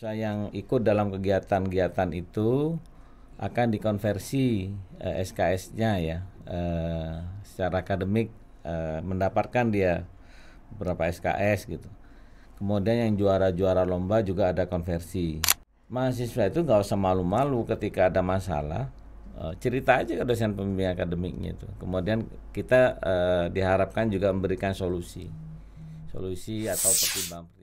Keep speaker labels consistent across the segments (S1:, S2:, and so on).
S1: mahasiswa yang ikut dalam kegiatan-kegiatan itu akan dikonversi SKS-nya ya, secara akademik, mendapatkan dia beberapa SKS gitu. Kemudian yang juara-juara lomba juga ada konversi. Mahasiswa itu nggak usah malu-malu ketika ada masalah, cerita aja ke dosen pembimbing akademiknya itu. Kemudian kita diharapkan juga memberikan solusi atau pertimbangan-pertimbangan.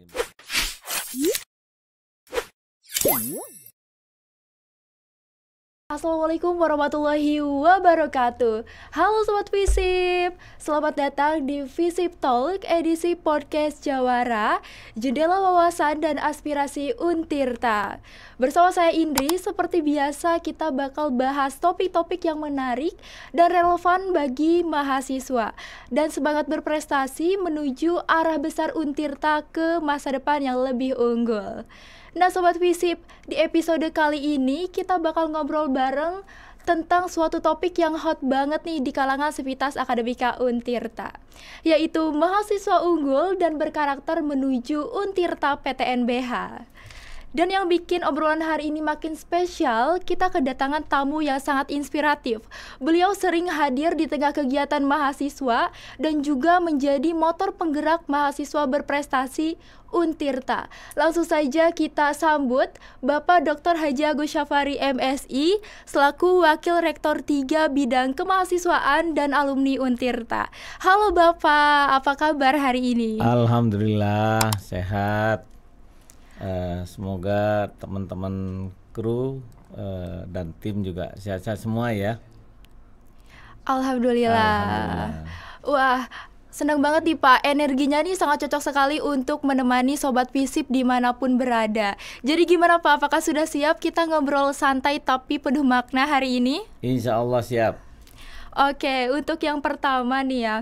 S2: Assalamualaikum warahmatullahi wabarakatuh. Halo Sobat Visip, selamat datang di Visip Talk edisi podcast Jawara, Jendela Wawasan dan Aspirasi Untirta. Bersama saya Indri, seperti biasa kita bakal bahas topik-topik yang menarik dan relevan bagi mahasiswa dan semangat berprestasi menuju arah besar Untirta ke masa depan yang lebih unggul. Nah Sobat Visip, di episode kali ini kita bakal ngobrol bareng tentang suatu topik yang hot banget nih di kalangan Sivitas Akademika Untirta, yaitu mahasiswa unggul dan berkarakter menuju Untirta PTNBH. Dan yang bikin obrolan hari ini makin spesial, kita kedatangan tamu yang sangat inspiratif. Beliau sering hadir di tengah kegiatan mahasiswa dan juga menjadi motor penggerak mahasiswa berprestasi Untirta. Langsung saja kita sambut Bapak Dr. Haji Agus Syafari MSI selaku Wakil Rektor 3 Bidang Kemahasiswaan dan Alumni Untirta. Halo Bapak, apa kabar hari ini?
S1: Alhamdulillah sehat. Semoga teman-teman kru dan tim juga sehat-sehat semua ya.
S2: Alhamdulillah. Wah, senang banget nih Pak, energinya nih sangat cocok sekali untuk menemani Sobat Visip dimanapun berada. Jadi gimana Pak, apakah sudah siap kita ngobrol santai tapi penuh makna hari ini?
S1: Insya Allah siap.
S2: Oke, untuk yang pertama nih ya,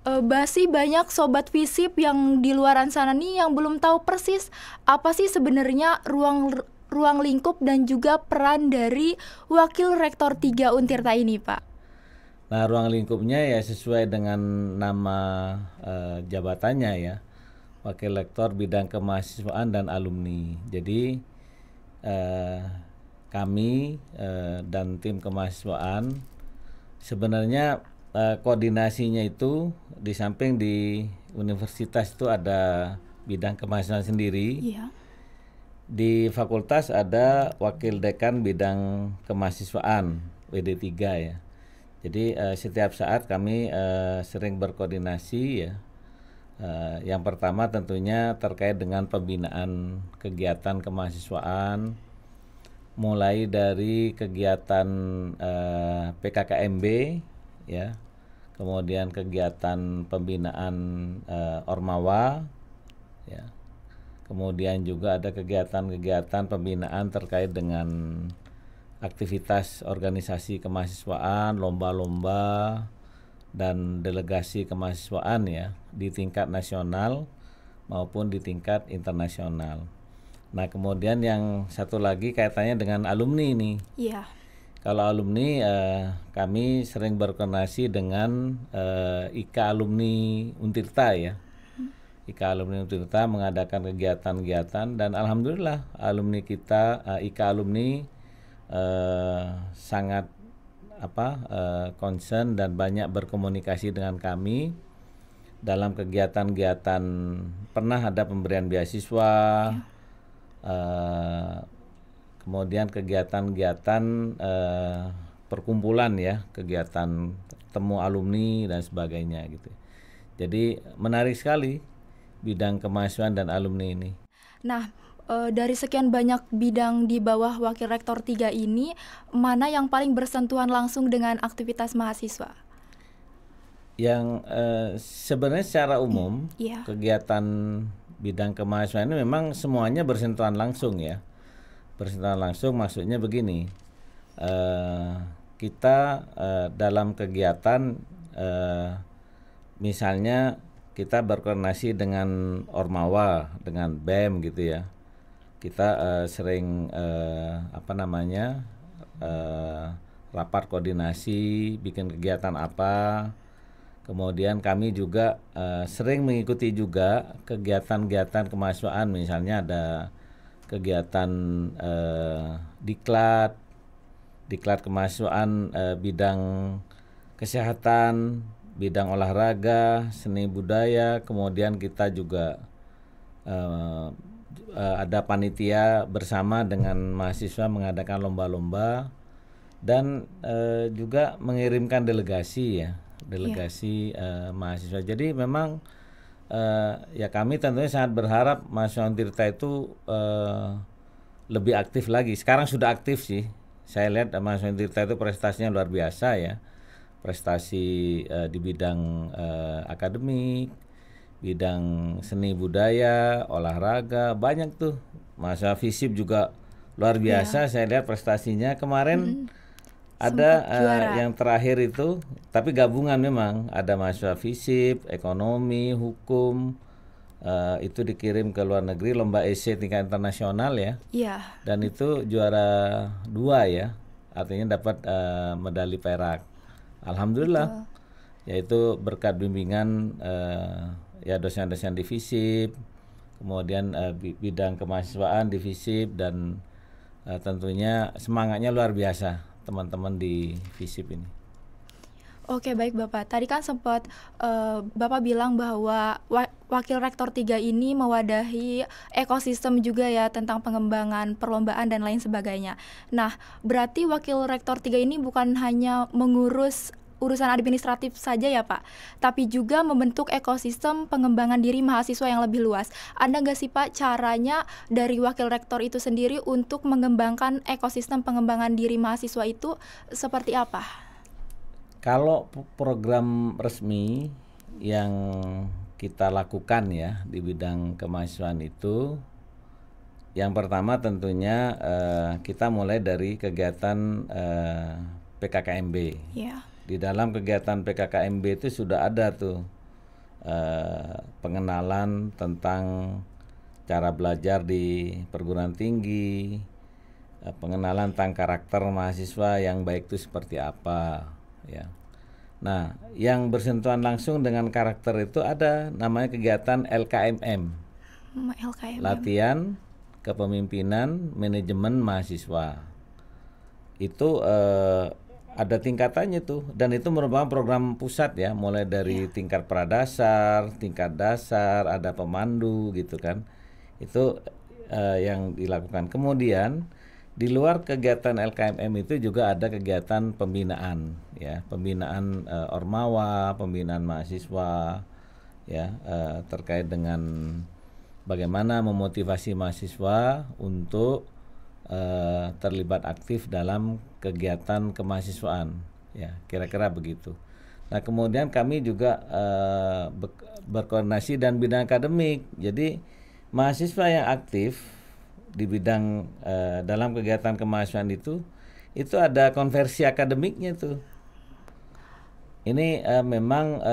S2: masih banyak Sobat Visip yang di luaran sana nih yang belum tahu persis apa sih sebenarnya ruang lingkup dan juga peran dari Wakil Rektor 3 Untirta ini Pak.
S1: Nah, ruang lingkupnya ya sesuai dengan nama jabatannya ya, Wakil Rektor Bidang Kemahasiswaan dan Alumni. Jadi kami dan tim kemahasiswaan sebenarnya koordinasinya itu di samping di universitas itu ada bidang kemahasiswaan sendiri.
S2: Iya.
S1: Di fakultas ada wakil dekan bidang kemahasiswaan WD3 ya. Jadi setiap saat kami sering berkoordinasi ya. Yang pertama tentunya terkait dengan pembinaan kegiatan kemahasiswaan, mulai dari kegiatan PKKMB ya, kemudian kegiatan pembinaan Ormawa ya, kemudian juga ada kegiatan-kegiatan pembinaan terkait dengan aktivitas organisasi kemahasiswaan, lomba-lomba dan delegasi kemahasiswaan ya, di tingkat nasional maupun di tingkat internasional. Nah kemudian yang satu lagi kaitannya dengan alumni nih.
S2: Iya.
S1: Kalau alumni, kami sering berkoordinasi dengan IKA Alumni Untirta ya. IKA Alumni Untirta mengadakan kegiatan-kegiatan dan alhamdulillah alumni kita, IKA Alumni sangat concern dan banyak berkomunikasi dengan kami dalam kegiatan-kegiatan. Pernah ada pemberian beasiswa. Kemudian kegiatan-kegiatan perkumpulan ya, kegiatan temu alumni dan sebagainya gitu. Jadi menarik sekali bidang kemahasiswaan dan alumni ini.
S2: Nah, dari sekian banyak bidang di bawah Wakil Rektor 3 ini, mana yang paling bersentuhan langsung dengan aktivitas mahasiswa?
S1: Yang sebenarnya secara umum
S2: Iya.
S1: kegiatan bidang kemahasiswaan ini memang semuanya bersentuhan langsung ya. Bersentuhan langsung maksudnya begini, kita dalam kegiatan misalnya kita berkoordinasi dengan Ormawa, dengan BEM gitu ya, kita sering rapat koordinasi, bikin kegiatan apa. Kemudian kami juga sering mengikuti juga kegiatan-kegiatan kemahasiswaan, misalnya ada kegiatan diklat, diklat kemahasiswaan bidang kesehatan, bidang olahraga, seni budaya, kemudian kita juga ada panitia bersama dengan mahasiswa mengadakan lomba-lomba dan juga mengirimkan delegasi ya, delegasi mahasiswa. Jadi memang ya kami tentunya sangat berharap mahasiswa Untirta itu lebih aktif lagi. Sekarang sudah aktif sih. Saya lihat mahasiswa Untirta itu prestasinya luar biasa ya. Prestasi di bidang akademik, bidang seni budaya, olahraga, banyak tuh. Mahasiswa FISIP juga luar biasa. Saya lihat prestasinya kemarin. Ada yang terakhir itu, tapi gabungan memang. Ada mahasiswa FISIP, ekonomi, hukum, itu dikirim ke luar negeri, lomba essay tingkat internasional ya.
S2: Iya.
S1: Dan itu juara 2 ya, artinya dapat medali perak. Alhamdulillah. Yaitu berkat bimbingan ya dosen-dosen di FISIP, kemudian bidang kemahasiswaan di FISIP, dan tentunya semangatnya luar biasa teman-teman di FISIP ini.
S2: Oke, baik Bapak. Tadi kan sempat Bapak bilang bahwa Wakil Rektor 3 ini mewadahi ekosistem juga ya tentang pengembangan perlombaan dan lain sebagainya. Nah, berarti Wakil Rektor 3 ini bukan hanya mengurus urusan administratif saja ya Pak, tapi juga membentuk ekosistem pengembangan diri mahasiswa yang lebih luas. Ada nggak sih Pak caranya dari Wakil Rektor itu sendiri untuk mengembangkan ekosistem pengembangan diri mahasiswa itu seperti apa?
S1: Kalau program resmi yang kita lakukan ya di bidang kemahasiswaan itu, yang pertama tentunya kita mulai dari kegiatan PKKMB.
S2: Yeah.
S1: Di dalam kegiatan PKKMB itu sudah ada tuh pengenalan tentang cara belajar di perguruan tinggi, pengenalan tentang karakter mahasiswa yang baik itu seperti apa ya. Nah, yang bersentuhan langsung dengan karakter itu ada namanya kegiatan LKMM.
S2: LKMM.
S1: Latihan Kepemimpinan Manajemen Mahasiswa. Itu ada tingkatannya tuh, dan itu merupakan program pusat ya, mulai dari tingkat pradasar, tingkat dasar, ada pemandu gitu kan. Itu yang dilakukan. Kemudian di luar kegiatan LKMM itu juga ada kegiatan pembinaan ya, pembinaan ormawa, pembinaan mahasiswa ya, terkait dengan bagaimana memotivasi mahasiswa untuk terlibat aktif dalam kegiatan kemahasiswaan ya, kira-kira begitu. Nah, kemudian kami juga berkoordinasi dan bidang akademik. Jadi mahasiswa yang aktif di bidang dalam kegiatan kemahasiswaan itu ada konversi akademiknya tuh. Ini memang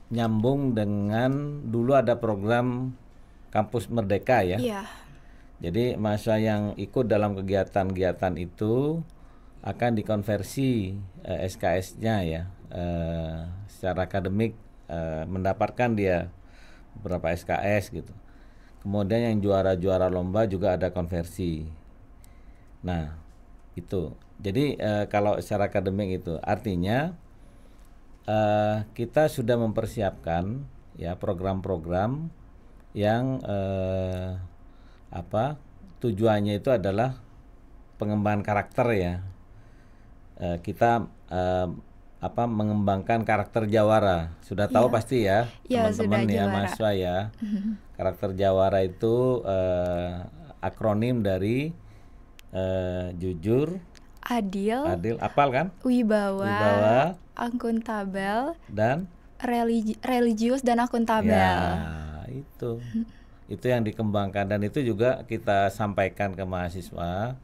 S1: nyambung dengan dulu ada program Kampus Merdeka ya.
S2: Iya.
S1: Jadi mahasiswa yang ikut dalam kegiatan-kegiatan itu akan dikonversi SKS-nya ya, secara akademik mendapatkan dia beberapa SKS gitu. Kemudian yang juara-juara lomba juga ada konversi. Nah itu, jadi kalau secara akademik itu artinya kita sudah mempersiapkan ya program-program yang tujuannya itu adalah pengembangan karakter ya. Kita mengembangkan karakter jawara. Sudah tahu pasti ya teman-teman ya, mahasiswa ya. Karakter jawara itu akronim dari jujur, adil, apal kan?
S2: Wibawa, akuntabel,
S1: dan
S2: religius dan akuntabel.
S1: Ya, itu yang dikembangkan, dan itu juga kita sampaikan ke mahasiswa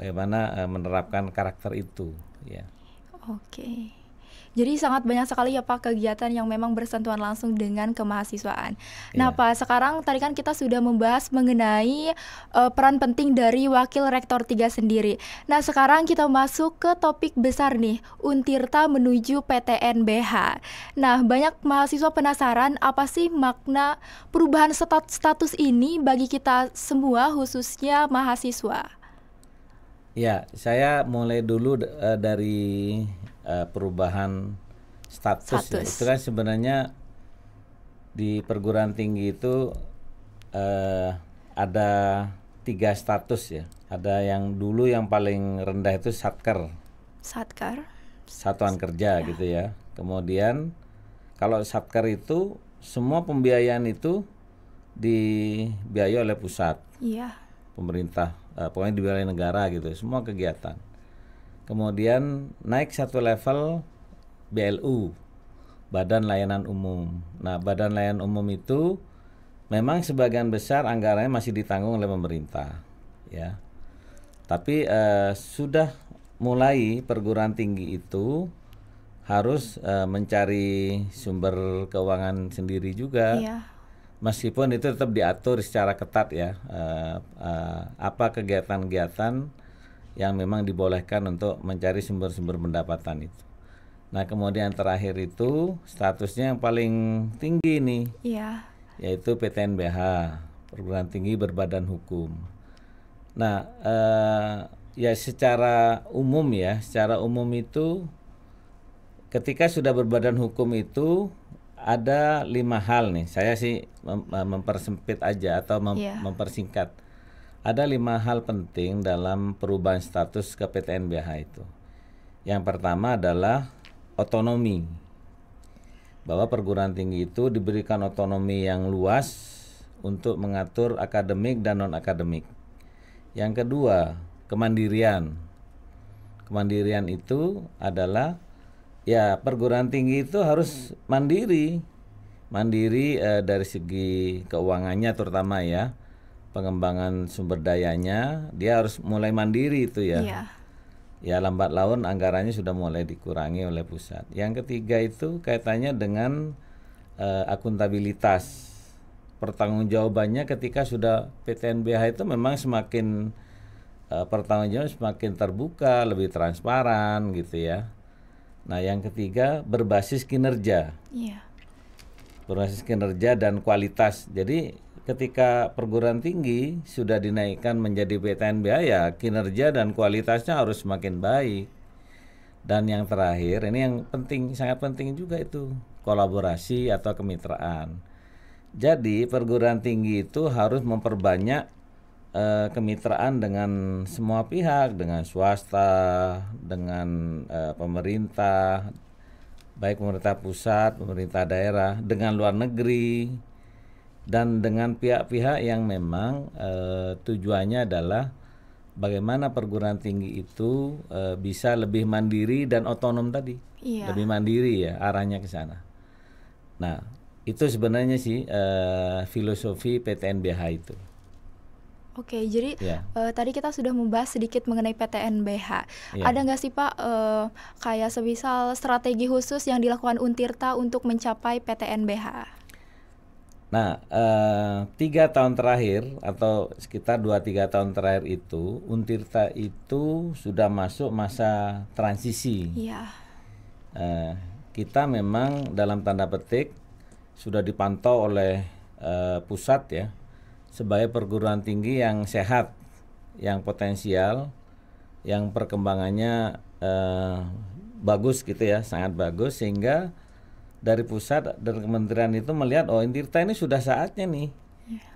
S1: bagaimana menerapkan karakter itu ya.
S2: Oke. Jadi sangat banyak sekali ya Pak kegiatan yang memang bersentuhan langsung dengan kemahasiswaan. Nah
S1: Ya.
S2: Pak, sekarang tadi kan kita sudah membahas mengenai peran penting dari Wakil Rektor 3 sendiri. Nah sekarang kita masuk ke topik besar nih, Untirta menuju PTNBH. Nah banyak mahasiswa penasaran apa sih makna perubahan status ini bagi kita semua khususnya mahasiswa.
S1: Ya, saya mulai dulu dari perubahan status ya. Itu
S2: Status.
S1: kan sebenarnya di perguruan tinggi itu ada 3 status ya. Ada yang dulu yang paling rendah itu satker,
S2: Satkar.
S1: satuan kerja
S2: Ya.
S1: gitu ya. Kemudian kalau satker itu semua pembiayaan itu dibiayai oleh pusat,
S2: Iya.
S1: pemerintah, pokoknya dibiayai negara gitu, semua kegiatan. Kemudian naik satu level BLU, Badan Layanan Umum. Nah, Badan Layanan Umum itu memang sebagian besar anggarannya masih ditanggung oleh pemerintah, ya. Tapi sudah mulai perguruan tinggi itu harus mencari sumber keuangan sendiri juga.
S2: Iya.
S1: Meskipun itu tetap diatur secara ketat ya, apa kegiatan-kegiatan yang memang dibolehkan untuk mencari sumber-sumber pendapatan itu. Nah kemudian terakhir itu statusnya yang paling tinggi nih,
S2: Iya.
S1: yaitu PTNBH, Perguruan Tinggi Berbadan Hukum. Nah ya secara umum itu ketika sudah berbadan hukum itu ada 5 hal nih. Saya sih mempersempit aja atau
S2: Iya.
S1: mempersingkat. Ada 5 hal penting dalam perubahan status ke PTNBH itu. Yang pertama adalah otonomi. Bahwa perguruan tinggi itu diberikan otonomi yang luas untuk mengatur akademik dan non-akademik. Yang kedua, kemandirian. Kemandirian itu adalah ya perguruan tinggi itu harus mandiri dari segi keuangannya terutama ya, pengembangan sumber dayanya dia harus mulai mandiri itu ya.
S2: Iya.
S1: Ya lambat laun anggarannya sudah mulai dikurangi oleh pusat. Yang ketiga itu kaitannya dengan akuntabilitas. Pertanggungjawabannya ketika sudah PTNBH itu memang semakin pertanggungjawaban semakin terbuka, lebih transparan gitu ya. Nah, yang ketiga berbasis kinerja.
S2: Iya.
S1: Berbasis kinerja dan kualitas. Jadi ketika perguruan tinggi sudah dinaikkan menjadi PTNBH ya kinerja dan kualitasnya harus semakin baik. Dan yang terakhir, ini yang penting, sangat penting juga itu, kolaborasi atau kemitraan. Jadi perguruan tinggi itu harus memperbanyak kemitraan dengan semua pihak, dengan swasta, dengan pemerintah, baik pemerintah pusat, pemerintah daerah, dengan luar negeri, dan dengan pihak-pihak yang memang tujuannya adalah bagaimana perguruan tinggi itu bisa lebih mandiri dan otonom tadi.
S2: Iya.
S1: Lebih mandiri ya, arahnya ke sana. Nah, itu sebenarnya sih filosofi PTNBH itu.
S2: Oke, jadi
S1: Ya.
S2: tadi kita sudah membahas sedikit mengenai PTNBH.
S1: Iya.
S2: Ada nggak sih Pak kayak semisal strategi khusus yang dilakukan Untirta untuk mencapai PTNBH?
S1: Nah, 3 tahun terakhir atau sekitar 2-3 tahun terakhir itu, Untirta itu sudah masuk masa transisi.
S2: Iya.
S1: Kita memang dalam tanda petik sudah dipantau oleh pusat ya sebagai perguruan tinggi yang sehat, yang potensial, yang perkembangannya bagus gitu ya, sangat bagus, sehingga dari pusat, dari kementerian itu melihat oh Untirta ini sudah saatnya nih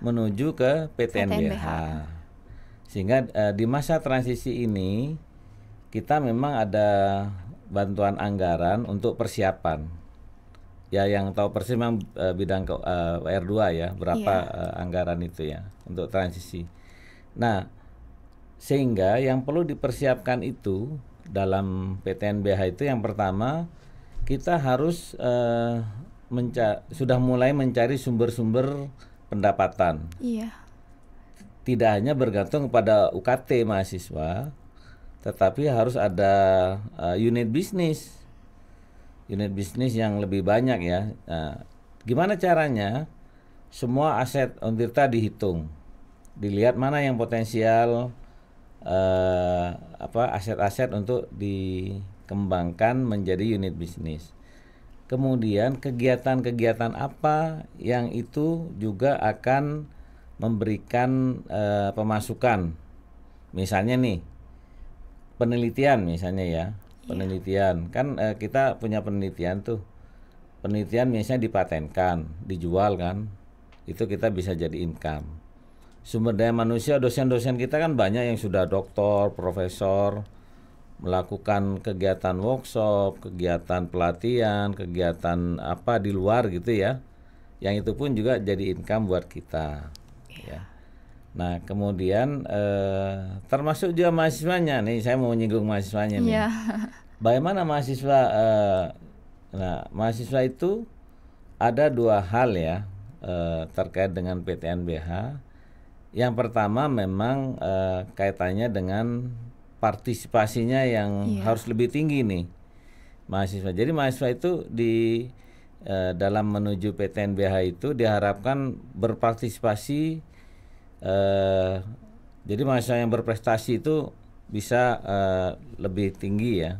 S1: menuju ke PTNBH. Sehingga di masa transisi ini kita memang ada bantuan anggaran untuk persiapan. Ya yang tahu persis memang bidang R2 ya, berapa anggaran itu ya untuk transisi. Nah, sehingga yang perlu dipersiapkan itu dalam PTNBH itu yang pertama kita harus sudah mulai mencari sumber-sumber pendapatan.
S2: Iya.
S1: Tidak hanya bergantung kepada UKT mahasiswa, tetapi harus ada unit bisnis. unit bisnis yang lebih banyak ya. Nah, gimana caranya? Semua aset Untirta dihitung, dilihat mana yang potensial aset-aset untuk dikembangkan menjadi unit bisnis. Kemudian kegiatan-kegiatan apa yang itu juga akan memberikan pemasukan. Misalnya nih, penelitian misalnya ya. Penelitian kan kita punya penelitian tuh. Penelitian misalnya dipatenkan, dijual kan. Itu kita bisa jadi income. Sumber daya manusia, dosen-dosen kita kan banyak yang sudah doktor, profesor, melakukan kegiatan workshop, kegiatan pelatihan, kegiatan apa di luar gitu ya. Yang itu pun juga jadi income buat kita. Ya. Nah kemudian termasuk juga mahasiswanya nih, saya mau nyinggung mahasiswanya nih. Bagaimana mahasiswa? Nah mahasiswa itu ada dua hal ya terkait dengan PTNBH. Yang pertama memang kaitannya dengan partisipasinya yang harus lebih tinggi nih mahasiswa. Jadi mahasiswa itu di dalam menuju PTNBH itu diharapkan berpartisipasi. Jadi mahasiswa yang berprestasi itu bisa lebih tinggi ya.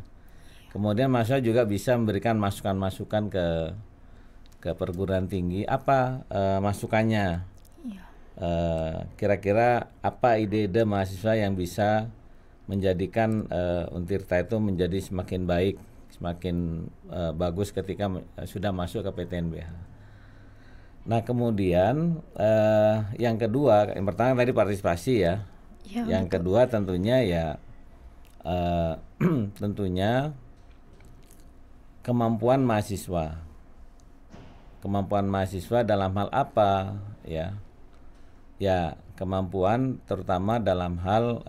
S1: Kemudian mahasiswa juga bisa memberikan masukan-masukan ke perguruan tinggi. Apa masukannya? Kira-kira apa ide-ide mahasiswa yang bisa menjadikan Untirta itu menjadi semakin baik, semakin bagus ketika sudah masuk ke PTNBH. Nah kemudian yang kedua, yang pertama tadi partisipasi ya. Yang kedua tentunya ya tentunya kemampuan mahasiswa. Kemampuan mahasiswa dalam hal apa ya? Ya kemampuan terutama dalam hal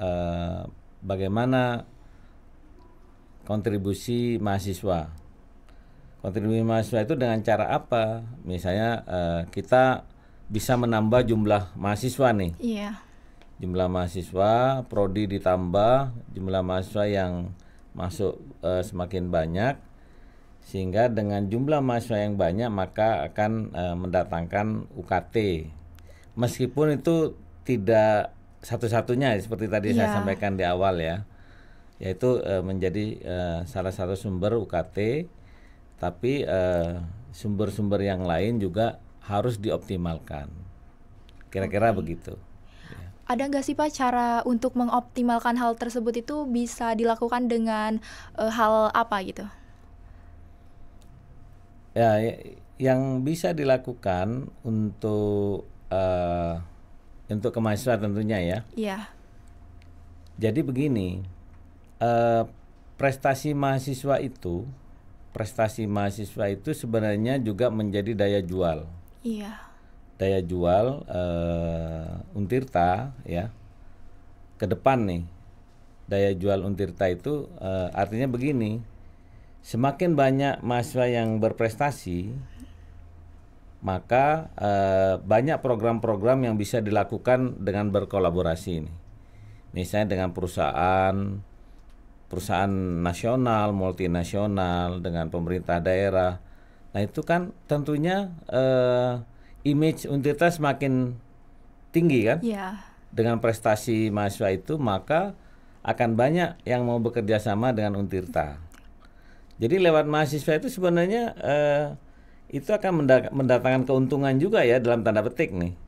S1: bagaimana kontribusi mahasiswa. Kontribusi mahasiswa itu dengan cara apa? Misalnya kita bisa menambah jumlah mahasiswa nih. Jumlah mahasiswa, prodi ditambah, jumlah mahasiswa yang masuk semakin banyak. Sehingga dengan jumlah mahasiswa yang banyak maka akan mendatangkan UKT. Meskipun itu tidak satu-satunya seperti tadi saya sampaikan di awal ya. Yaitu menjadi salah satu sumber UKT, tapi sumber-sumber yang lain juga harus dioptimalkan. Kira-kira begitu.
S2: Ada nggak sih Pak cara untuk mengoptimalkan hal tersebut itu bisa dilakukan dengan hal apa gitu?
S1: Ya, yang bisa dilakukan untuk kemahasiswa tentunya ya. Jadi begini, prestasi mahasiswa itu sebenarnya juga menjadi daya jual. Daya jual Untirta ya. Ke depan nih, daya jual Untirta itu artinya begini. Semakin banyak mahasiswa yang berprestasi, maka banyak program-program yang bisa dilakukan dengan berkolaborasi nih. Misalnya dengan perusahaan nasional, multinasional, dengan pemerintah daerah. Nah itu kan tentunya image Untirta semakin tinggi kan? Dengan prestasi mahasiswa itu maka akan banyak yang mau bekerja sama dengan Untirta. Jadi lewat mahasiswa itu sebenarnya itu akan mendatangkan keuntungan juga ya dalam tanda petik nih.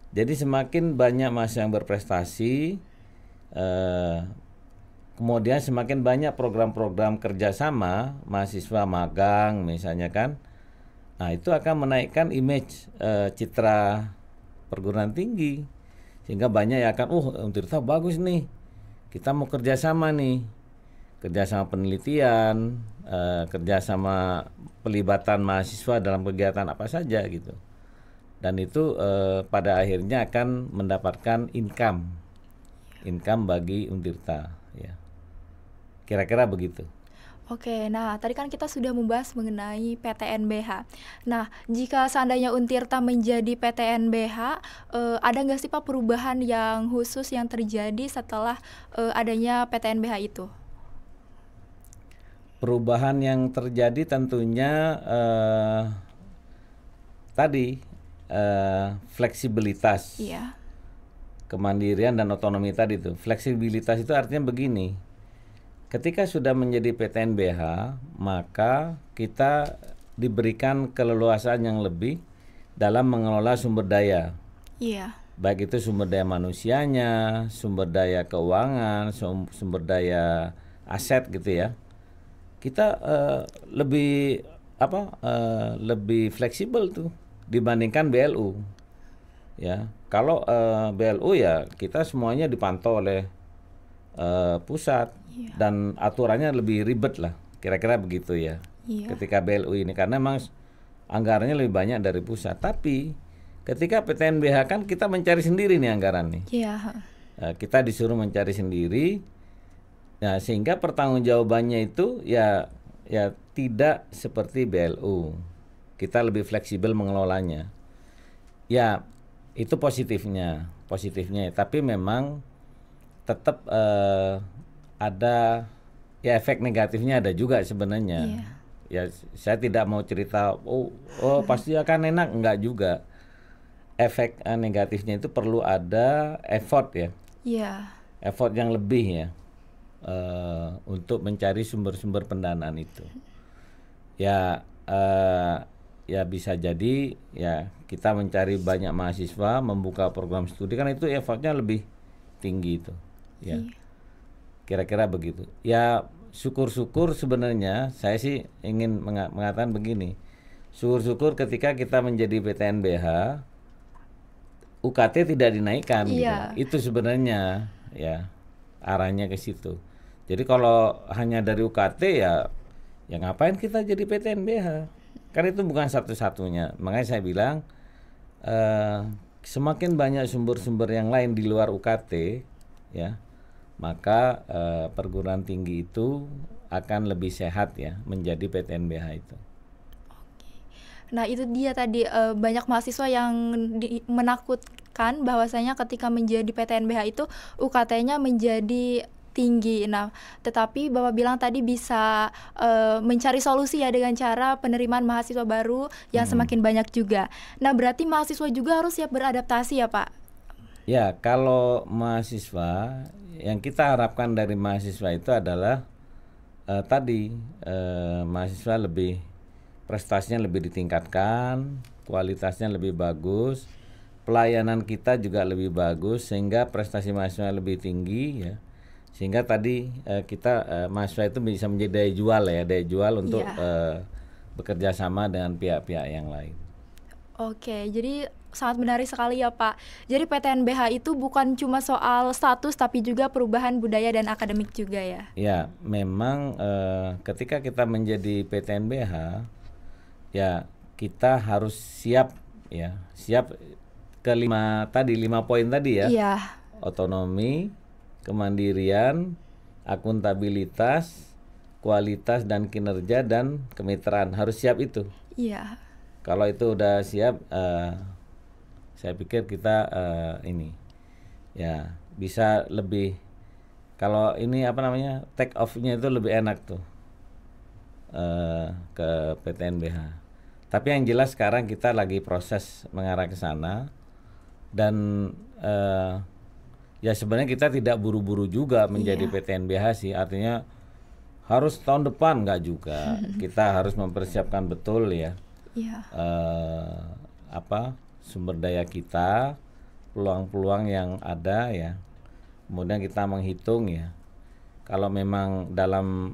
S1: Jadi semakin banyak mahasiswa yang berprestasi, kemudian semakin banyak program-program kerjasama mahasiswa magang misalnya kan. Nah itu akan menaikkan image citra perguruan tinggi, sehingga banyak yang akan Untirta bagus nih, kita mau kerjasama nih, kerjasama penelitian, kerjasama pelibatan mahasiswa dalam kegiatan apa saja gitu. Dan itu pada akhirnya akan mendapatkan income bagi Untirta ya. Kira-kira begitu.
S2: Oke, nah tadi kan kita sudah membahas mengenai PTNBH. Nah, jika seandainya Untirta menjadi PTNBH, ada nggak sih Pak perubahan yang khusus yang terjadi setelah adanya PTNBH itu?
S1: perubahan yang terjadi tentunya tadi fleksibilitas,
S2: Iya.
S1: kemandirian dan otonomi tadi itu. Fleksibilitas itu artinya begini. Ketika sudah menjadi PTNBH, maka kita diberikan keleluasaan yang lebih dalam mengelola sumber daya.
S2: Iya.
S1: Baik itu sumber daya manusianya, sumber daya keuangan, sumber daya aset gitu ya. Kita lebih lebih fleksibel tuh dibandingkan BLU. Ya, kalau BLU ya kita semuanya dipantau oleh pusat dan aturannya lebih ribet lah, kira-kira begitu ya.
S2: Iya.
S1: Ketika BLU ini karena memang anggarannya lebih banyak dari pusat. Tapi ketika PTNBH kan kita mencari sendiri nih anggaran nih.
S2: Iya.
S1: Kita disuruh mencari sendiri. Nah, sehingga pertanggungjawabannya itu ya tidak seperti BLU. Kita lebih fleksibel mengelolanya. Ya, itu positifnya. Tapi memang tetap ada ya efek negatifnya ada juga sebenarnya.
S2: Iya.
S1: Ya, saya tidak mau cerita oh pasti akan enak, enggak juga. Efek negatifnya itu perlu ada effort ya.
S2: Iya.
S1: Effort yang lebih ya. Untuk mencari sumber-sumber pendanaan itu. Ya ya bisa jadi ya kita mencari banyak mahasiswa, membuka program studi kan itu effortnya lebih tinggi itu. Ya.
S2: Iya.
S1: Kira-kira begitu. Ya syukur-syukur sebenarnya saya sih ingin mengatakan begini. Syukur-syukur ketika kita menjadi PTNBH UKT tidak dinaikkan
S2: Iya.
S1: gitu. Itu sebenarnya ya arahnya ke situ. Jadi kalau hanya dari UKT ya ngapain kita jadi PTNBH? Kan itu bukan satu-satunya. Makanya saya bilang semakin banyak sumber-sumber yang lain di luar UKT ya, maka perguruan tinggi itu akan lebih sehat ya menjadi PTNBH itu.
S2: Nah, itu dia tadi banyak mahasiswa yang menakutkan bahwasanya ketika menjadi PTNBH itu UKT-nya menjadi tinggi. Nah, tetapi Bapak bilang tadi bisa mencari solusi ya dengan cara penerimaan mahasiswa baru yang semakin banyak juga. Nah, berarti mahasiswa juga harus siap beradaptasi ya, Pak?
S1: Ya, kalau mahasiswa yang kita harapkan dari mahasiswa itu adalah mahasiswa lebih prestasinya lebih ditingkatkan, kualitasnya lebih bagus, pelayanan kita juga lebih bagus sehingga prestasi mahasiswa lebih tinggi ya. Sehingga tadi kita mahasiswa itu bisa menjadi daya jual untuk bekerja sama dengan pihak-pihak yang lain.
S2: Oke, jadi sangat menarik sekali ya Pak. Jadi PTNBH itu bukan cuma soal status tapi juga perubahan budaya dan akademik juga ya? Ya,
S1: memang ketika kita menjadi PTNBH ya kita harus siap ya, siap ke 5 poin tadi ya.
S2: Iya.
S1: Otonomi, kemandirian, akuntabilitas, kualitas dan kinerja dan kemitraan harus siap itu.
S2: Iya.
S1: Kalau itu udah siap, saya pikir kita ini ya bisa lebih. Kalau ini take off-nya itu lebih enak tuh ke PTNBH. Tapi yang jelas sekarang kita lagi proses mengarah ke sana dan ya sebenarnya kita tidak buru-buru juga menjadi PTNBH sih, artinya harus tahun depan nggak juga. Kita harus mempersiapkan betul ya. Sumber daya kita, peluang-peluang yang ada ya. Kemudian kita menghitung ya. Kalau memang dalam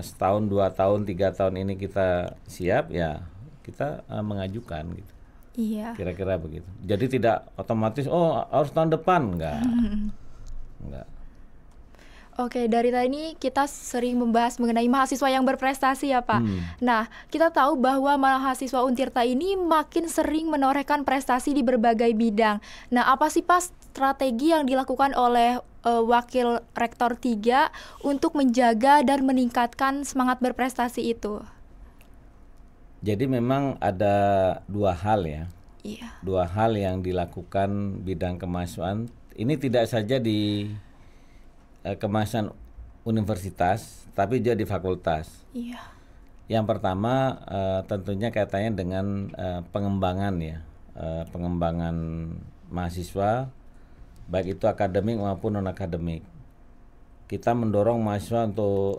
S1: setahun, 2 tahun, 3 tahun ini kita siap ya, kita mengajukan gitu.
S2: Iya.
S1: Kira-kira begitu. Jadi tidak otomatis harus tahun depan, enggak.
S2: Oke, dari tadi kita sering membahas mengenai mahasiswa yang berprestasi ya Pak. Nah, kita tahu bahwa mahasiswa Untirta ini makin sering menorehkan prestasi di berbagai bidang. Nah, apa sih Pak strategi yang dilakukan oleh Wakil Rektor 3 untuk menjaga dan meningkatkan semangat berprestasi itu?
S1: Jadi memang ada 2 hal ya.
S2: Iya.
S1: 2 hal yang dilakukan bidang kemahasiswaan. Ini tidak saja di kemahasiswaan universitas, tapi juga di fakultas.
S2: Iya.
S1: Yang pertama tentunya kaitannya dengan pengembangan ya, pengembangan mahasiswa, baik itu akademik maupun non akademik. Kita mendorong mahasiswa untuk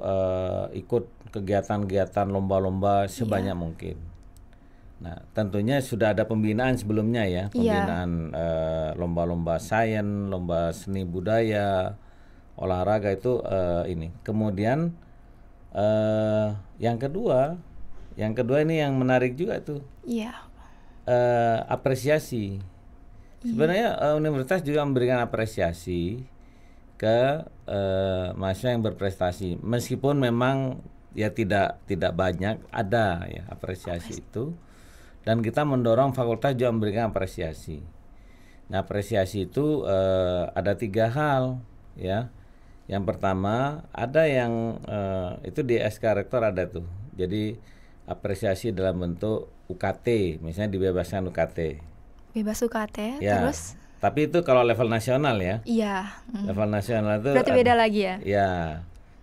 S1: ikut kegiatan-kegiatan lomba-lomba sebanyak mungkin. Nah, tentunya sudah ada pembinaan sebelumnya ya, pembinaan lomba-lomba sains, lomba seni budaya, olahraga itu ini. Kemudian yang kedua ini yang menarik juga tuh.
S2: Iya.
S1: Apresiasi. Sebenarnya universitas juga memberikan apresiasi ke mahasiswa yang berprestasi, meskipun memang ya tidak banyak, ada ya apresiasi itu, dan kita mendorong fakultas juga memberikan apresiasi. Nah, apresiasi itu ada 3 hal ya. Yang pertama ada yang itu di SK Rektor ada tuh, jadi apresiasi dalam bentuk UKT, misalnya dibebaskan UKT.
S2: Bebas UKT,
S1: Ya,
S2: terus?
S1: tapi itu kalau level nasional ya.
S2: Iya.
S1: Level nasional itu
S2: Berarti beda lagi ya?
S1: Ya,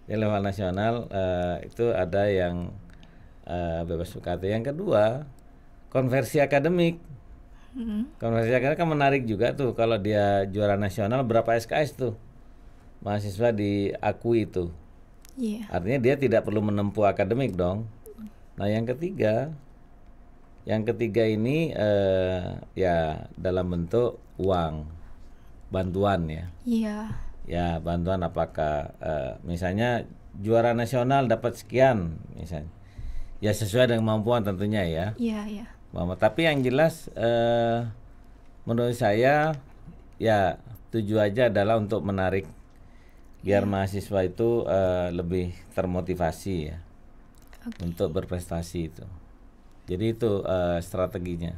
S1: di level nasional itu ada yang bebas UKT. Yang kedua, konversi akademik. Konversi akademik kan menarik juga tuh, kalau dia juara nasional berapa SKS tuh mahasiswa diakui itu.
S2: Iya.
S1: Artinya dia tidak perlu menempuh akademik dong. Nah, yang ketiga ini ya dalam bentuk uang, bantuan ya.
S2: Iya.
S1: Ya, bantuan apakah misalnya juara nasional dapat sekian misalnya. Ya sesuai dengan kemampuan tentunya ya.
S2: Iya.
S1: Tapi yang jelas menurut saya ya tujuannya adalah untuk menarik biar mahasiswa itu lebih termotivasi ya untuk berprestasi itu. Jadi itu strateginya.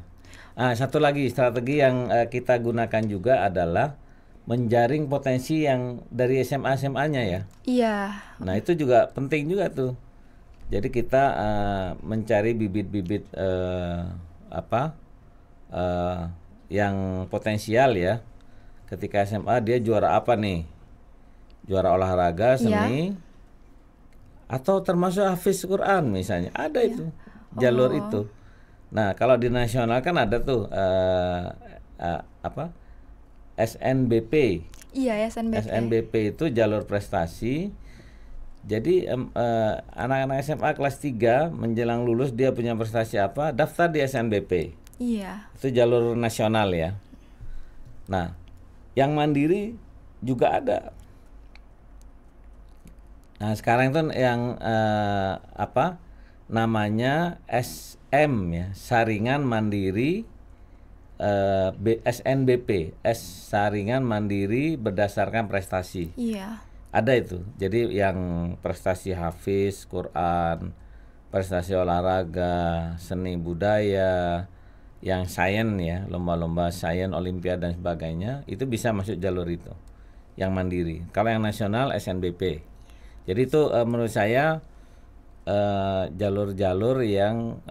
S1: Satu lagi strategi yang kita gunakan juga adalah menjaring potensi yang dari SMA-nya ya.
S2: Iya.
S1: Nah, itu juga penting juga tuh. Jadi kita mencari bibit-bibit yang potensial ya. Ketika SMA dia juara apa nih? Juara olahraga, seni, atau termasuk hafiz Quran misalnya. Ada itu jalur itu. Nah, kalau di nasional kan ada tuh SNBP.
S2: Iya, SNBP.
S1: SNBP itu jalur prestasi. Jadi anak-anak SMA kelas 3 menjelang lulus dia punya prestasi apa, daftar di SNBP.
S2: Iya.
S1: Itu jalur nasional ya. Nah, yang mandiri juga ada. Nah, sekarang itu yang namanya SM ya, Saringan Mandiri SNBP, Saringan Mandiri berdasarkan prestasi.
S2: Iya.
S1: Ada itu. Jadi yang prestasi hafiz Quran, prestasi olahraga, seni budaya, yang sains ya, lomba-lomba sains, olimpiade dan sebagainya, itu bisa masuk jalur itu. Yang mandiri. Kalau yang nasional SNBP. Jadi itu menurut saya jalur-jalur yang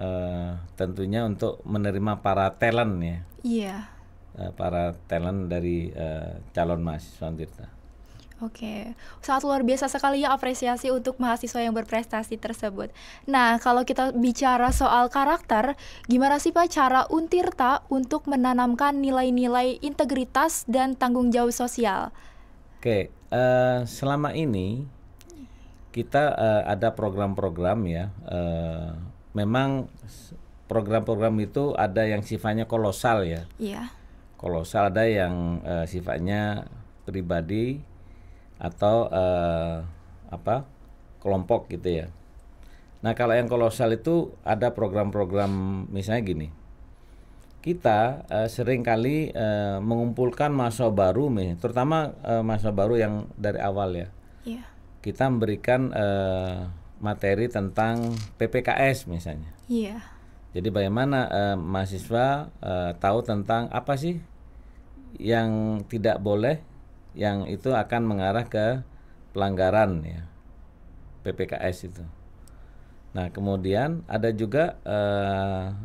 S1: tentunya untuk menerima para talent ya.
S2: Iya.
S1: Para talent dari calon mahasiswa Tirta.
S2: Oke, sangat luar biasa sekali ya apresiasi untuk mahasiswa yang berprestasi tersebut. Nah, kalau kita bicara soal karakter, gimana sih Pak cara Untirta untuk menanamkan nilai-nilai integritas dan tanggung jawab sosial?
S1: Oke, selama ini kita ada program-program ya, memang program-program itu ada yang sifatnya kolosal ya.
S2: Iya.
S1: Kolosal, ada yang sifatnya pribadi atau kelompok gitu ya. Nah, kalau yang kolosal itu ada program-program misalnya gini. Kita seringkali mengumpulkan mahasiswa baru, terutama mahasiswa baru yang dari awal ya.
S2: Iya.
S1: Kita memberikan materi tentang PPKS misalnya.
S2: Iya.
S1: Jadi bagaimana mahasiswa tahu tentang apa sih yang tidak boleh, yang itu akan mengarah ke pelanggaran ya, PPKS itu. Nah, kemudian ada juga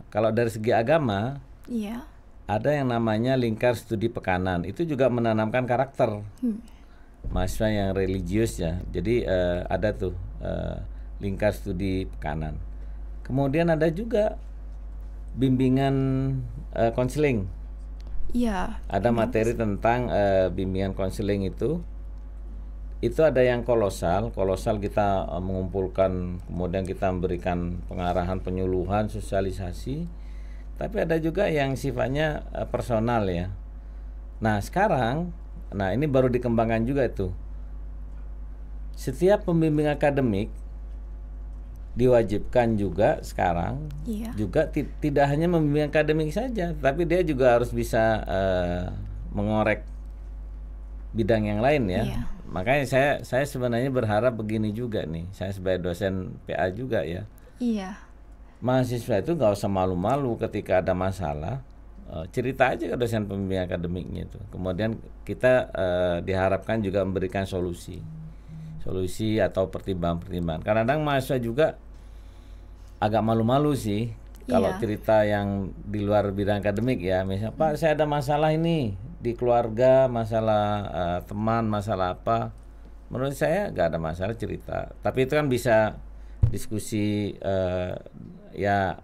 S1: kalau dari segi agama, ada yang namanya lingkar studi pekanan. Itu juga menanamkan karakter. mahasiswa yang religius ya. Jadi ada tuh lingkar studi Pekanan. Kemudian ada juga bimbingan konseling.
S2: Iya.
S1: Ada materi tentang bimbingan konseling itu. Itu ada yang kolosal kita mengumpulkan, kemudian kita memberikan pengarahan, penyuluhan, sosialisasi. Tapi ada juga yang sifatnya personal ya. Nah sekarang, ini baru dikembangkan juga itu. Setiap pembimbing akademik diwajibkan juga sekarang, juga tidak hanya membimbing akademik saja, tapi dia juga harus bisa mengorek bidang yang lain ya. Makanya saya sebenarnya berharap begini juga nih, saya sebagai dosen PA juga ya.
S2: Iya.
S1: Mahasiswa itu nggak usah malu-malu ketika ada masalah, cerita aja ke dosen pembimbing akademiknya itu. Kemudian kita diharapkan juga memberikan solusi atau pertimbangan-pertimbangan. Kadang-kadang mahasiswa juga agak malu-malu sih kalau cerita yang di luar bidang akademik ya. Misalnya, Pak saya ada masalah ini di keluarga, masalah teman, masalah apa. Menurut saya nggak ada masalah cerita. Tapi itu kan bisa diskusi ya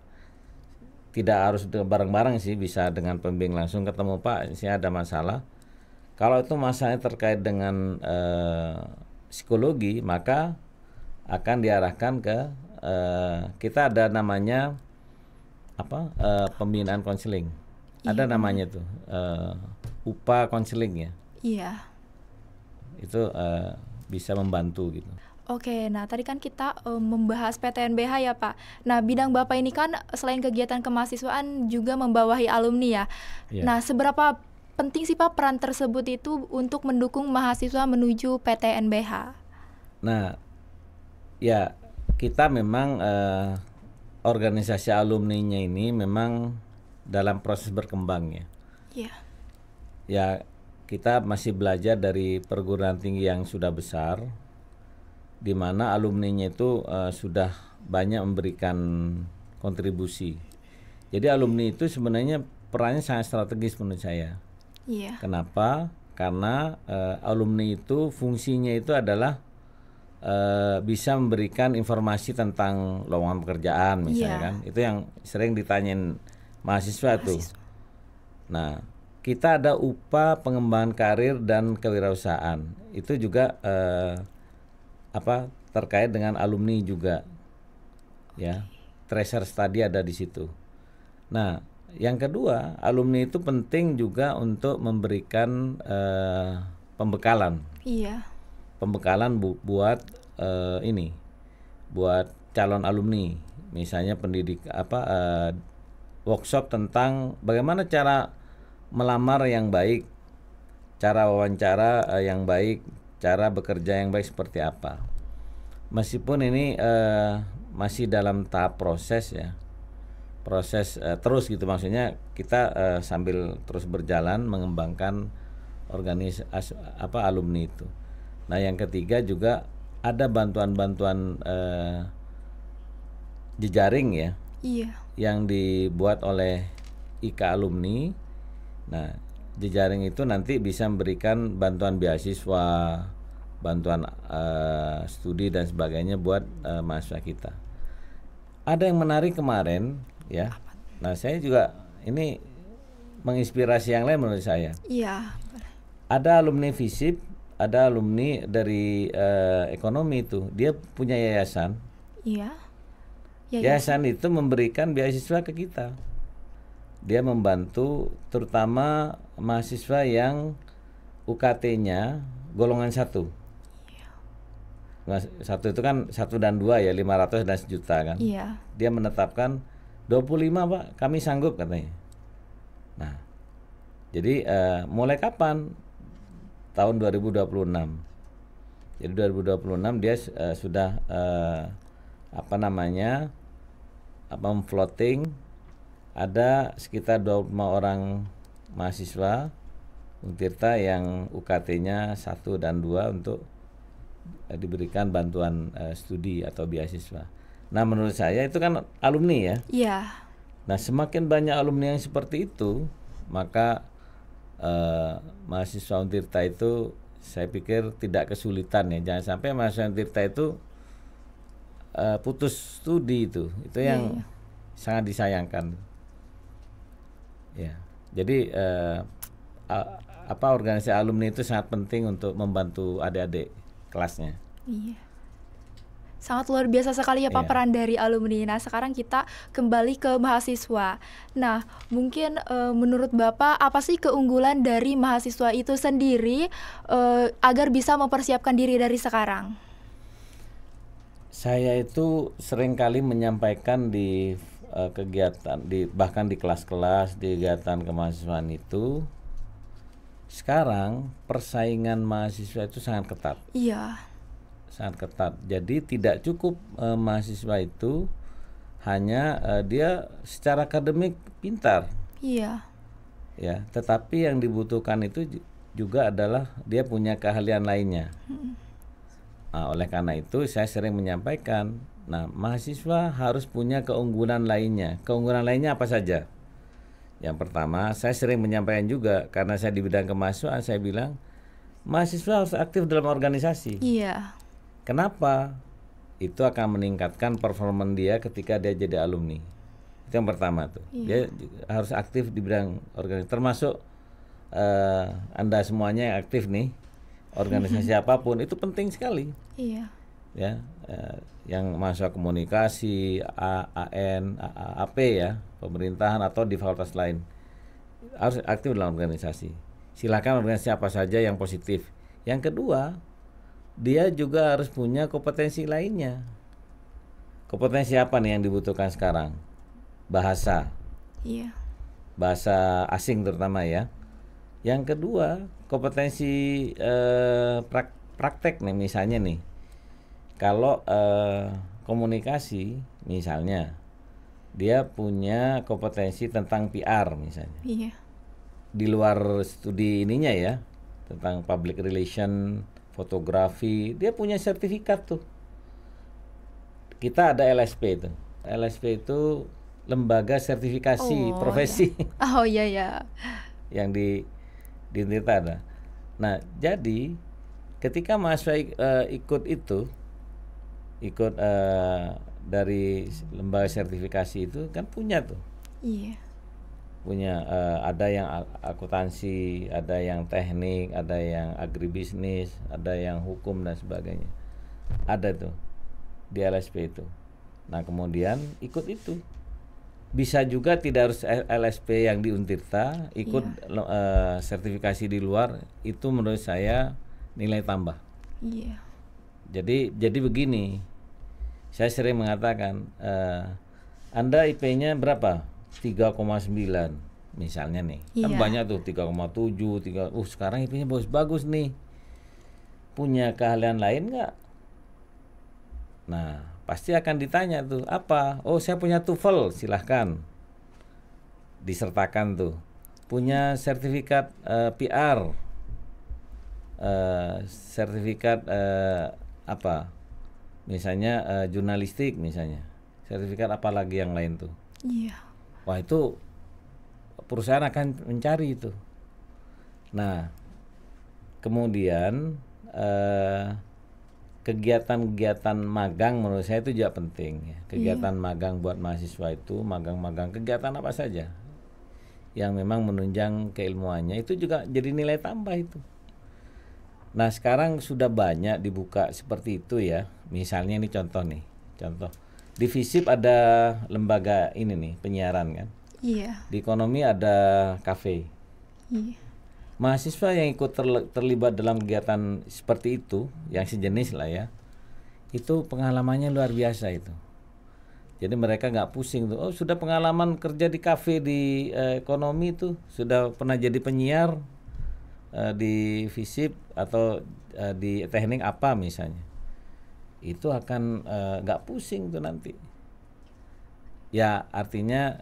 S1: tidak harus bareng-bareng sih, bisa dengan pembimbing langsung ketemu, Pak saya ada masalah. Kalau itu masalahnya terkait dengan psikologi, maka akan diarahkan ke kita ada namanya pembinaan konseling. Ada namanya tuh UPA konseling ya.
S2: Iya.
S1: Itu bisa membantu gitu.
S2: Oke, nah tadi kan kita membahas PTNBH ya Pak. Nah bidang Bapak ini kan selain kegiatan kemahasiswaan juga membawahi alumni ya. Nah seberapa penting sih Pak peran tersebut itu untuk mendukung mahasiswa menuju PTNBH?
S1: Nah ya kita memang organisasi alumninya ini memang dalam proses berkembang ya.
S2: Iya.
S1: Ya kita masih belajar dari perguruan tinggi yang sudah besar, di mana alumninya itu sudah banyak memberikan kontribusi. Jadi alumni itu sebenarnya perannya sangat strategis menurut saya.
S2: Iya.
S1: Kenapa? Karena alumni itu fungsinya itu adalah bisa memberikan informasi tentang lowongan pekerjaan misalnya kan. Itu yang sering ditanyain mahasiswa tuh. Nah, kita ada UPA pengembangan karir dan kewirausahaan. Itu juga terkait dengan alumni juga. Ya. Tracer study ada di situ. Nah, yang kedua, alumni itu penting juga untuk memberikan pembekalan.
S2: Iya.
S1: Pembekalan buat buat calon alumni, misalnya workshop tentang bagaimana cara melamar yang baik, cara wawancara yang baik, cara bekerja yang baik seperti apa. Meskipun ini masih dalam tahap proses ya, terus gitu, maksudnya kita sambil terus berjalan mengembangkan organisasi alumni itu. Nah yang ketiga juga ada bantuan-bantuan jejaring ya.
S2: Iya.
S1: Yang dibuat oleh IKA alumni. Nah jejaring itu nanti bisa memberikan bantuan beasiswa, bantuan studi dan sebagainya buat mahasiswa kita. Ada yang menarik kemarin ya. Nah saya juga ini menginspirasi yang lain menurut saya.
S2: Iya.
S1: Ada alumni FISIP, ada alumni dari ekonomi itu, dia punya yayasan.
S2: Iya.
S1: Yayasan itu memberikan beasiswa ke kita. Dia membantu terutama mahasiswa yang UKT-nya golongan 1. Nah, 1 itu kan 1 dan 2 ya, 500 dan 1 juta kan.
S2: Iya.
S1: Dia menetapkan 25 Pak, kami sanggup katanya. Nah, jadi mulai kapan? Tahun 2026. Jadi 2026 dia sudah floating, ada sekitar 25 orang mahasiswa Untirta yang UKT-nya 1 dan 2 untuk diberikan bantuan studi atau beasiswa. Nah menurut saya itu kan alumni ya.
S2: Iya.
S1: Nah semakin banyak alumni yang seperti itu, maka mahasiswa Untirta itu saya pikir tidak kesulitan ya. Jangan sampai mahasiswa yang tirta itu putus studi itu yang sangat disayangkan. Ya, jadi organisasi alumni itu sangat penting untuk membantu adik-adik kelasnya.
S2: Iya. Sangat luar biasa sekali ya Pak peran dari alumni. Nah sekarang kita kembali ke mahasiswa. Nah mungkin menurut Bapak apa sih keunggulan dari mahasiswa itu sendiri agar bisa mempersiapkan diri dari sekarang?
S1: Saya itu seringkali menyampaikan di kegiatan, bahkan di kelas-kelas, di kegiatan kemahasiswaan itu, sekarang persaingan mahasiswa itu sangat ketat.
S2: Iya.
S1: Sangat ketat. Jadi tidak cukup mahasiswa itu hanya dia secara akademik pintar.
S2: Iya.
S1: Ya, tetapi yang dibutuhkan itu juga adalah dia punya keahlian lainnya. Nah, oleh karena itu saya sering menyampaikan, nah mahasiswa harus punya keunggulan lainnya. Keunggulan lainnya apa saja? Yang pertama, saya sering menyampaikan juga karena saya di bidang kemahasiswaan, saya bilang mahasiswa harus aktif dalam organisasi.
S2: Iya.
S1: Kenapa? Itu akan meningkatkan performa dia ketika dia jadi alumni. Itu yang pertama tuh. Dia harus aktif di bidang organisasi. Termasuk Anda semuanya yang aktif nih, organisasi apapun itu penting sekali.
S2: Iya.
S1: Ya, yang mahasiswa komunikasi, AN, AP ya, pemerintahan atau di fakultas lain harus aktif dalam organisasi. Silakan organisasi apa saja yang positif. Yang kedua, dia juga harus punya kompetensi lainnya. Kompetensi apa nih yang dibutuhkan sekarang? Bahasa.
S2: Iya.
S1: Bahasa asing terutama ya. Yang kedua, kompetensi praktek nih misalnya nih. Kalau komunikasi misalnya, dia punya kompetensi tentang PR misalnya.
S2: Iya.
S1: Di luar studi ininya ya, tentang public relation, fotografi, dia punya sertifikat tuh. Kita ada LSP itu. LSP itu lembaga sertifikasi profesi.
S2: Iya. Oh iya ya.
S1: Yang di Tirta ada. Nah, jadi ketika mahasiswa ikut dari lembaga sertifikasi itu kan punya tuh.
S2: Iya.
S1: Punya ada yang akuntansi, ada yang teknik, ada yang agribisnis, ada yang hukum dan sebagainya. Ada tuh di LSP itu. Nah kemudian ikut itu. Bisa juga tidak harus LSP yang di Untirta, ikut sertifikasi di luar, itu menurut saya nilai tambah.
S2: Iya.
S1: Jadi begini, saya sering mengatakan, Anda IP-nya berapa? 3,9 misalnya nih. Kan banyak tuh 3,7, sekarang IP-nya bagus nih. Punya keahlian lain nggak? Nah, pasti akan ditanya tuh, apa? Oh, saya punya TOEFL, silahkan disertakan tuh. Punya sertifikat PR, sertifikat apa? Misalnya jurnalistik misalnya. Sertifikat apa lagi yang lain tuh?
S2: Iya.
S1: Wah, itu perusahaan akan mencari itu. Nah, kemudian kegiatan-kegiatan magang menurut saya itu juga penting ya. Kegiatan magang buat mahasiswa itu, magang-magang kegiatan apa saja yang memang menunjang keilmuannya itu juga jadi nilai tambah itu. Nah, sekarang sudah banyak dibuka seperti itu ya. Misalnya ini contoh di FISIP ada lembaga ini nih, penyiaran kan.
S2: Iya.
S1: Di ekonomi ada kafe.
S2: Iya.
S1: Mahasiswa yang ikut terlibat dalam kegiatan seperti itu, yang sejenis lah ya, itu pengalamannya luar biasa itu. Jadi mereka nggak pusing tuh, oh sudah pengalaman kerja di kafe di ekonomi tuh, sudah pernah jadi penyiar di FISIP atau di teknik apa misalnya. Itu akan nggak pusing tuh nanti. Ya artinya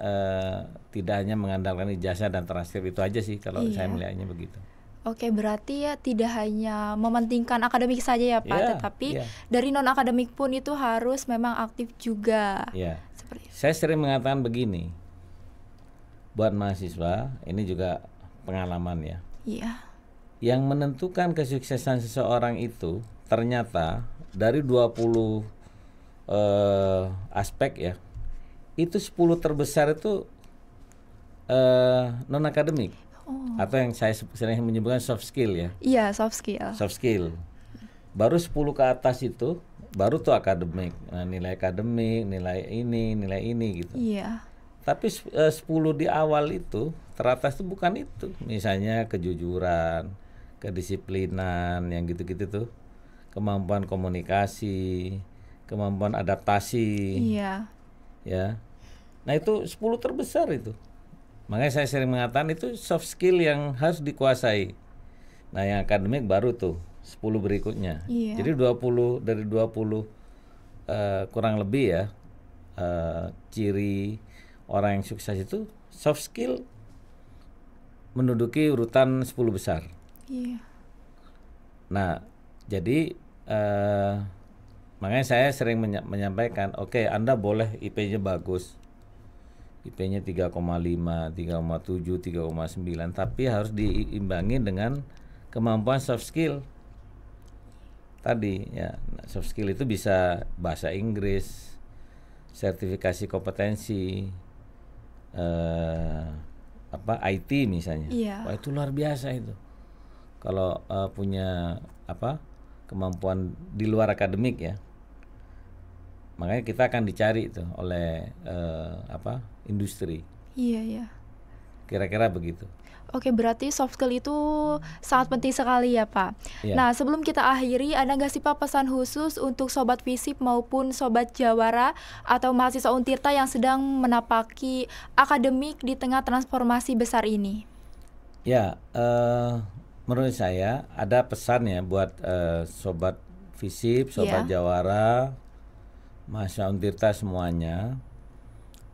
S1: tidak hanya mengandalkan ijazah dan transkrip itu aja sih kalau saya melihatnya begitu.
S2: Oke, berarti ya tidak hanya mementingkan akademik saja ya Pak, tetapi dari non akademik pun itu harus memang aktif juga.
S1: Iya.
S2: Seperti itu.
S1: Saya sering mengatakan begini, buat mahasiswa ini juga pengalaman ya.
S2: Iya.
S1: yang menentukan kesuksesan seseorang itu ternyata dari 20 aspek ya, itu 10 terbesar itu non akademik atau yang saya sering menyebutkan soft skill ya.
S2: Iya, soft skill.
S1: Soft skill. Baru 10 ke atas itu baru tuh akademik. Nah, nilai akademik, nilai ini gitu.
S2: Iya.
S1: Tapi 10 di awal itu teratas itu bukan itu. Misalnya kejujuran, kedisiplinan, yang gitu-gitu tuh. Kemampuan komunikasi, kemampuan adaptasi.
S2: Iya.
S1: Ya. Nah, itu 10 terbesar itu. Makanya saya sering mengatakan itu soft skill yang harus dikuasai. Nah, yang akademik baru tuh 10 berikutnya.
S2: Iya.
S1: Jadi 20 dari 20 kurang lebih ya ciri orang yang sukses itu soft skill menduduki urutan 10 besar.
S2: Iya.
S1: Nah, jadi makanya saya sering menyampaikan, oke, Anda boleh IP-nya bagus. IP-nya 3,5, 3,7, 3,9, tapi harus diimbangi dengan kemampuan soft skill. Tadi ya, soft skill itu bisa bahasa Inggris, sertifikasi kompetensi, IT misalnya.
S2: Iya.
S1: Wah, itu luar biasa itu. Kalau punya kemampuan di luar akademik ya, makanya kita akan dicari itu oleh industri.
S2: Iya, iya.
S1: Kira-kira begitu.
S2: Oke, berarti soft skill itu sangat penting sekali ya, Pak.
S1: Iya.
S2: Nah, sebelum kita akhiri, ada nggak sih Pak pesan khusus untuk Sobat Visip maupun Sobat Jawara atau mahasiswa Untirta yang sedang menapaki akademik di tengah transformasi besar ini?
S1: Ya, menurut saya ada pesan ya buat Sobat Visip, Sobat Jawara, mahasiswa Untirta semuanya.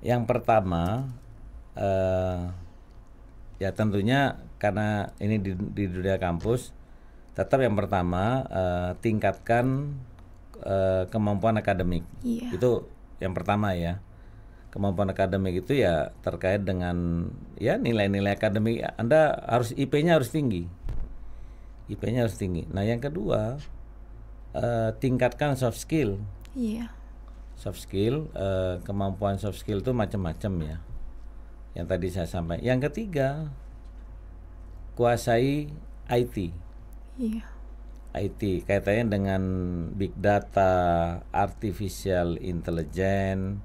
S1: Yang pertama, ya tentunya karena ini di dunia kampus, tetap yang pertama tingkatkan kemampuan akademik.
S2: Iya.
S1: Itu yang pertama ya. Kemampuan akademik itu ya terkait dengan ya nilai-nilai akademik. Anda harus IP-nya harus tinggi. IP-nya harus tinggi. Nah, yang kedua, tingkatkan soft skill.
S2: Iya.
S1: Soft skill, kemampuan soft skill itu macam-macam ya. Yang tadi saya sampaikan. Yang ketiga, kuasai IT.
S2: Iya.
S1: IT kaitannya dengan big data, artificial intelligence,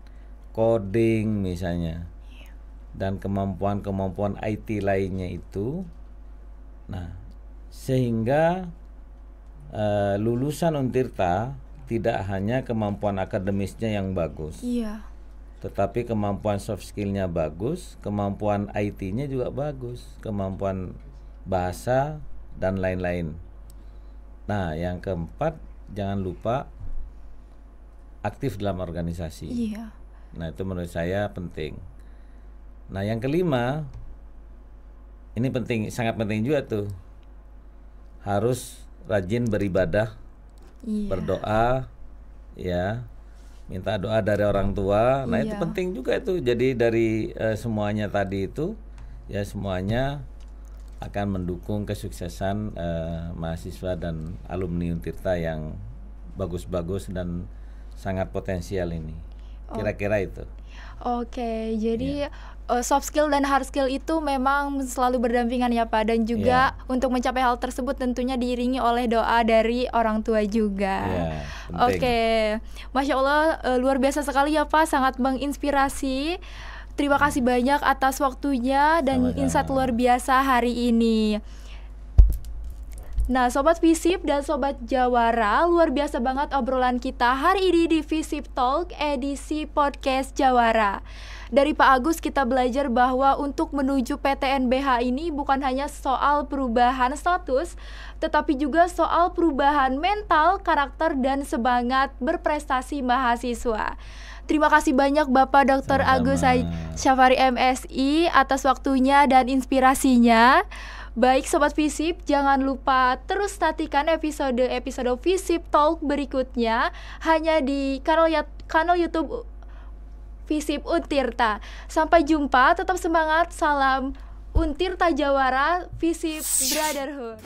S1: coding misalnya.
S2: Iya.
S1: Dan kemampuan-kemampuan IT lainnya itu. Nah, sehingga lulusan Untirta tidak hanya kemampuan akademisnya yang bagus.
S2: Iya.
S1: Tetapi kemampuan soft skill-nya bagus, kemampuan IT-nya juga bagus, kemampuan bahasa dan lain-lain. Nah, yang keempat, jangan lupa aktif dalam organisasi.
S2: Iya.
S1: Nah, itu menurut saya penting. Nah, yang kelima, ini penting, sangat penting juga tuh. Harus rajin beribadah, berdoa, ya. Minta doa dari orang tua. Nah, itu penting juga itu. Jadi dari semuanya tadi itu ya semuanya akan mendukung kesuksesan mahasiswa dan alumni Untirta yang bagus-bagus dan sangat potensial ini. Kira-kira itu.
S2: Oke, jadi soft skill dan hard skill itu memang selalu berdampingan ya Pak, dan juga untuk mencapai hal tersebut tentunya diiringi oleh doa dari orang tua juga. Oke, Masya Allah, luar biasa sekali ya Pak, sangat menginspirasi. Terima kasih banyak atas waktunya dan insight luar biasa hari ini. Nah, Sobat Visip dan Sobat Jawara, luar biasa banget obrolan kita hari ini di Visip Talk edisi podcast Jawara. Dari Pak Agus kita belajar bahwa untuk menuju PTNBH ini bukan hanya soal perubahan status, tetapi juga soal perubahan mental, karakter, dan semangat berprestasi mahasiswa. Terima kasih banyak Bapak Dr. Agus Syafari MSI atas waktunya dan inspirasinya. Baik Sobat Visip, jangan lupa terus nantikan episode Visip Talk berikutnya hanya di kanal YouTube Visip Untirta. Sampai jumpa, tetap semangat, salam Untirta Jawara, Visip Brotherhood.